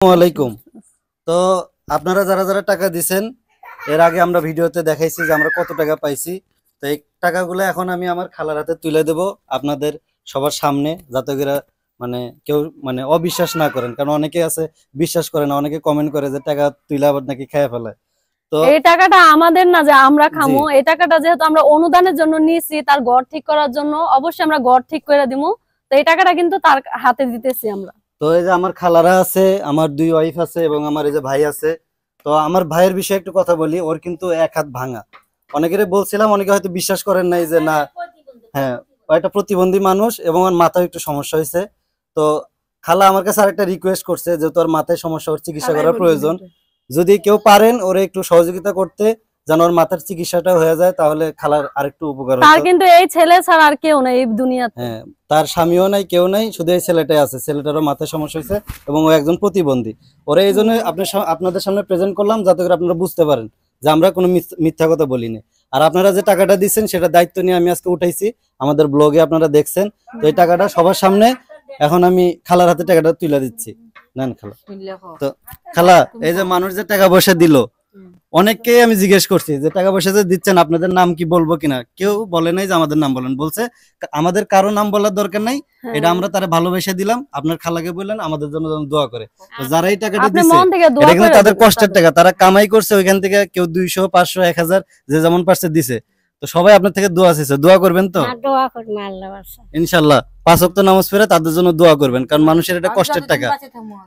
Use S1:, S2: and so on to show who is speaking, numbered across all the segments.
S1: আসসালামাইকুম। তো আপনারা যারা যারা টাকা দিছেন এর আগে আমরা ভিডিওতে দেখাইছি যে আমরা কত টাকা পাইছি। তো এই টাকাগুলো এখন আমি আমার খালার হাতে তুলে দেব আপনাদের সবার সামনে, যাতে করে মানে কেউ মানে অবিশ্বাস না করেন, কারণ অনেকে আছে বিশ্বাস করে না, অনেকে কমেন্ট করে যে টাকা তুইলে আবার নাকি খেয়ে ফেলে। তো
S2: এই টাকাটা আমাদের না যে আমরা খামো, এই টাকাটা যেহেতু আমরা অনুদানের জন্য নিয়েছি, তার ঘর ঠিক করার জন্য, অবশ্যই আমরা ঘর ঠিক করে দিমু। তো এই টাকাটা কিন্তু তার হাতে দিতেছি আমরা।
S1: তো এই যে আমার খালারা আছে, আমার দুই ওয়াইফ আছে এবং আমার এই যে ভাই আছে। তো আমার ভাইয়ের বিষয়ে একটু কথা বলি, ওর কিন্তু এক হাত ভাঙা। অনেকেরে বলছিলাম, অনেকে হয়তো বিশ্বাস করেন নাই যে না, হ্যাঁ ও একটা প্রতিবন্ধী মানুষ এবং ওর মাথায় একটু সমস্যা হয়েছে। তো খালা আমার কাছে আরেকটা রিকোয়েস্ট করছে যে তোর মাথায় সমস্যা, ওর চিকিৎসা করার প্রয়োজন, যদি কেউ পারেন ওরে একটু সহযোগিতা করতে, যেন ওর মাথার চিকিৎসাটা হয়ে যায়, তাহলে খালার আরেকটু উপকার
S2: তার
S1: হতো।
S2: কিন্তু এই ছেলে ছাড়া আর কেউ নেই এই দুনিয়াতে।
S1: হ্যাঁ, তার স্বামীও নাই, কেউ নাই, শুধু এই ছেলেটাই আছে। ছেলেটারও মাথায় সমস্যা হয়েছে এবং ও একজন প্রতিবন্ধী। ওরা এই জন্য আপনাদের সামনে প্রেজেন্ট করলাম, যাতে করে আপনারা বুঝতে পারেন যে আমরা কোনো মিথ্যা কথা বলিনি। আর আপনারা যে টাকাটা দিচ্ছেন সেটা দায়িত্ব নিয়ে আমি আজকে উঠাইছি, আমাদের ব্লগে আপনারা দেখছেন। তো এই টাকাটা সবার সামনে এখন আমি খালার হাতে টাকাটা তুলে দিচ্ছি। নেন খালা। তো খালা, এই যে মানুষ যে টাকা পয়সা দিল, অনেককে আমি জিজ্ঞেস করছি যে টাকা পয়সা যে দিচ্ছেন আপনাদের নাম কি বলবো কিনা, কেউ বলে নাই যে আমাদের নাম বলেন। বলছে আমাদের কারো নাম বলার দরকার নাই, এটা আমরা তারা ভালোবেসে দিলাম। আপনার খালাকে বললেন আমাদের জন্য যেন দোয়া করে। তো যারা এই টাকাটা দিচ্ছে এটা কিন্তু তাদের কষ্টের টাকা, তারা কামাই করছে ওইখান থেকে, কেউ 200 500 1000 যে যেমন পারছে দিছে। তো সবাই আপনার থেকে দোয়া চাইছে, দোয়া করবেন তো ইনশাল্লাহ। 5 ওয়াক্ত নামাজ পড়ে তাদের জন্য দোয়া করবেন, কারণ মানুষের এটা কষ্টের টাকা।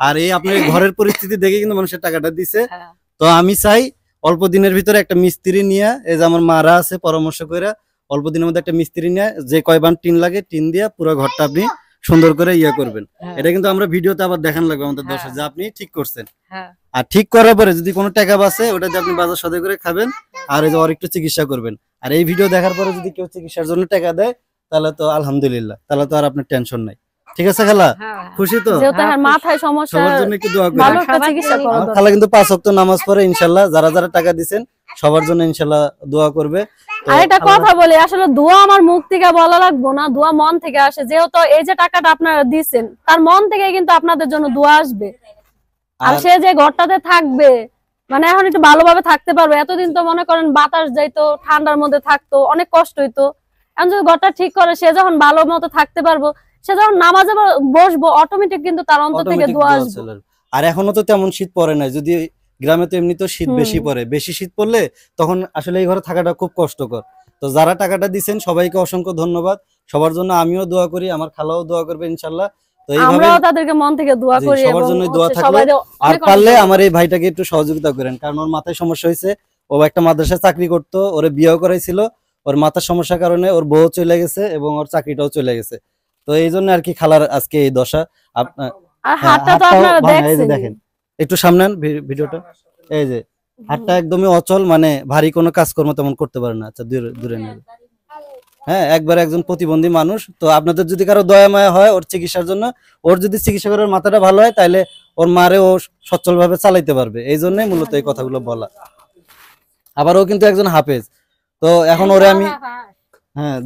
S1: আর এই আপনার ঘরের পরিস্থিতি দেখে কিন্তু মানুষের টাকাটা দিছে। তো আমি চাই অল্প দিনের ভিতরে একটা মিস্ত্রি নিয়ে, এই যে আমার মারা আছে পরামর্শ করে, অল্প দিনের মধ্যে একটা মিস্ত্রি নিয়ে যে কয়বার টিন লাগে টিন দিয়ে পুরো ঘরটা আপনি সুন্দর করে ইয়ে করবেন। এটা কিন্তু আমরা ভিডিওতে আবার দেখান লাগবে আমাদের দর্শক যে আপনি ঠিক করছেন। আর ঠিক করার পরে যদি কোনো টাকা বাঁচে ওটা দিয়ে আপনি বাজার সদাই করে খাবেন, আর এই যে ওর একটু চিকিৎসা করবেন। আর এই ভিডিও দেখার পরে যদি কেউ চিকিৎসার জন্য টাকা দেয় তাহলে তো আলহামদুলিল্লাহ, তাহলে তো আর আপনার টেনশন নাই। ঠিক আছে খালা, খুশি তো?
S2: মাথায় সমস্যা,
S1: সবার জন্য একটু দোয়া
S2: ভালো
S1: করেন।
S2: একটা চিকিৎসা করা দরকার।
S1: খালা কিন্তু 5 ওয়াক্ত নামাজ পড়ে ইনশাআল্লাহ। যারা যারা টাকা দিবেন সবার জন্য ইনশাআল্লাহ দোয়া করবে।
S2: আর একটা কথা বলি, আসলে দোয়া আমার মুখ থেকে বলা লাগবো না, দোয়া মন থেকে আসে। যেহেতু এই যে টাকাটা আপনারা দিচ্ছেন, তার মন থেকে কিন্তু আপনাদের জন্য দোয়া আসবে। আর সে যে ঘরটাতে থাকবে, মানে এখন একটু ভালোভাবে থাকতে পারবে। এতদিন তো মনে করেন বাতাস যাইতো, ঠান্ডার মধ্যে থাকতো, অনেক কষ্ট হইতো। এখন যদি ঘরটা ঠিক করে সে যখন ভালো মতো থাকতে পারবো, সে যখন নামাজে বসবো, অটোমেটিক কিন্তু তার অন্তর থেকে দোয়া আসবে।
S1: আর এখনো তো তেমন শীত পড়ে নাই, যদি গ্রামে তো এমনি তো শীত বেশি পড়ে, বেশি শীত পড়লে তখন আসলে এই ঘরে থাকাটা খুব কষ্টকর। তো যারা টাকাটা দিচ্ছেন সবাইকে অসংখ্য ধন্যবাদ। সবার জন্য আমিও দোয়া করি, আমার খালাও দোয়া করবে ইনশাআল্লাহ। তো
S2: আমরাও তাদেরকে মন থেকে দোয়া করি,
S1: সবার জন্য দোয়া থাকলো। আর পারলে আমার এই ভাইটাকে একটু সহযোগিতা করেন, কারণ ওর মাথায় সমস্যা হয়েছে। ও একটা মাদ্রাসায় চাকরি করতো, ওরে বিয়ে করাইছিল, ওর মাথার সমস্যার কারণে ওর বউ চলে গেছে এবং ওর চাকরিটাও চলে গেছে। তো এই জন্য আর কি খালার আজকে এই দশা। আপনার দেখেন একটু সামনে ভিডিওটা, এই যে হাতটা একদমই অচল, মানে ভারী কোনো কাজকর্ম তেমন করতে পারে না। আচ্ছা দূরে নেবে। হ্যাঁ, একবার একজন প্রতিবন্ধী মানুষ। তো আপনাদের যদি কারো দয়া মায়া হয় ওর চিকিৎসার জন্য, ওর যদি চিকিৎসা করার মাথাটা ভালো হয়, তাহলে ওর মারে ও সচ্ছল ভাবে চালাইতে পারবে। এই জন্যই মূলত এই কথাগুলো বলা। আবার ও কিন্তু একজন হাফেজ। তো এখন ওরে আমি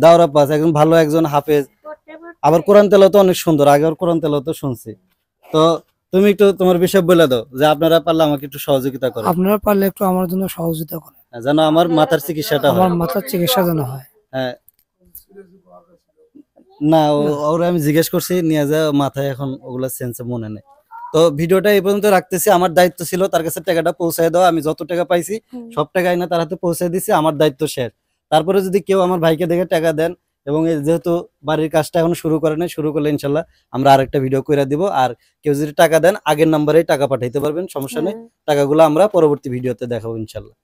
S1: দাওরা পাস একজন ভালো একজন হাফেজ, আবার কোরআন তেলাওয়াত অনেক সুন্দর। আগে ওর কোরআন তেলাওয়াত শুনছি। তো তুমি একটু তোমার বিষয় বলে দাও, যে আপনারা পারলে আমাকে একটু সহযোগিতা করো।
S3: আপনারা পারলে একটু আমার জন্য সহযোগিতা করেন,
S1: যেন আমার মাথার চিকিৎসাটা হয়।
S3: আমার মাথার চিকিৎসা যেন হয়।
S1: হ্যাঁ, না ওরা আমি জিজ্ঞেস করছি নিয়ে যা, মাথায় এখন ওগুলা সেন্সে মনে নেই। তো ভিডিওটা এই পর্যন্ত রাখতেছি। আমার দায়িত্ব ছিল তার কাছে টাকাটা পৌঁছায় দেওয়া। আমি যত টাকা পাইছি সব টাকা না তার হাতে পৌঁছে দিছি, আমার দায়িত্ব শেষ। তারপরে যদি কেউ আমার ভাইকে দেখে টাকা দেন, এবং যেহেতু বাড়ির কাজটা এখন শুরু করে নাই, শুরু করলে ইনশাল্লাহ আমরা আরেকটা ভিডিও করে দিব। আর কেউ যদি টাকা দেন আগের নাম্বারে টাকা পাঠাইতে পারবেন, সমস্যা নেই। টাকাগুলো আমরা পরবর্তী ভিডিওতে দেখাবো ইনশাল্লাহ।